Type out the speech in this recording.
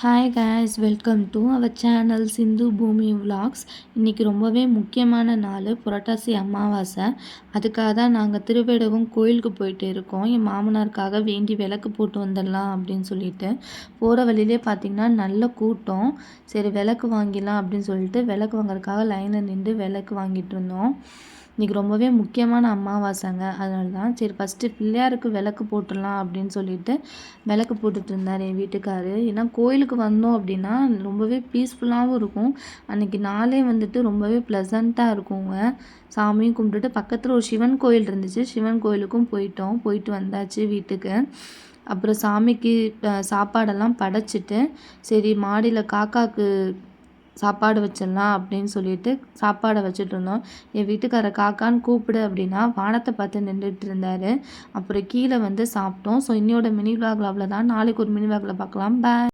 Hi guys, welcome to our channel Sindhu Bhoomi vlogs. இன்றைக்கி ரொம்பவே முக்கியமான நாள், புரட்டாசி அமாவாசை. அதுக்காக தான் நாங்கள் திருவேடகம் கோயிலுக்கு போயிட்டு இருக்கோம். என் மாமனாருக்காக வேண்டி விளக்கு போட்டு வந்துடலாம் அப்படின்னு சொல்லிட்டு போகிற வழியிலே பார்த்திங்கன்னா நல்ல கூட்டம். சரி விளக்கு வாங்கிடலாம் அப்படின்னு சொல்லிட்டு விளக்கு வாங்குறதுக்காக லைனில் நின்று விளக்கு வாங்கிட்டு இருந்தோம். இன்றைக்கி ரொம்பவே முக்கியமான அமாவாசைங்க. அதனால தான் சரி ஃபஸ்ட்டு பிள்ளையாருக்கு விளக்கு போட்டுடலாம் அப்படின்னு சொல்லிட்டு விளக்கு போட்டுட்டு இருந்தார் என் வீட்டுக்காரு. ஏன்னா கோயிலுக்கு வந்தோம் அப்படின்னா ரொம்பவே பீஸ்ஃபுல்லாகவும் இருக்கும். அன்றைக்கி நாளே வந்துட்டு ரொம்பவே ப்ளசண்ட்டாக இருக்குங்க. சாமியும் கும்பிட்டுட்டு பக்கத்தில் ஒரு சிவன் கோயில் இருந்துச்சு, சிவன் கோயிலுக்கும் போயிட்டு வந்தாச்சு வீட்டுக்கு. அப்புறம் சாமிக்கு சாப்பாடெல்லாம் படைச்சிட்டு சரி மாடியில் காக்காவுக்கு சாப்பாடு வச்சிடலாம் அப்படின்னு சொல்லிட்டு சாப்பாடை வச்சுட்டு இருந்தோம். என் வீட்டுக்கார காக்கான்னு கூப்பிடு அப்படின்னா வானத்தை பார்த்து நின்றுட்டு இருந்தார். அப்புறம் கீழே வந்து சாப்பிட்டோம். ஸோ இன்னையோட மினி விலாகில் அவ்வளோதான். நாளைக்கு ஒரு மினி விலாகில் பார்க்கலாம். பாய்.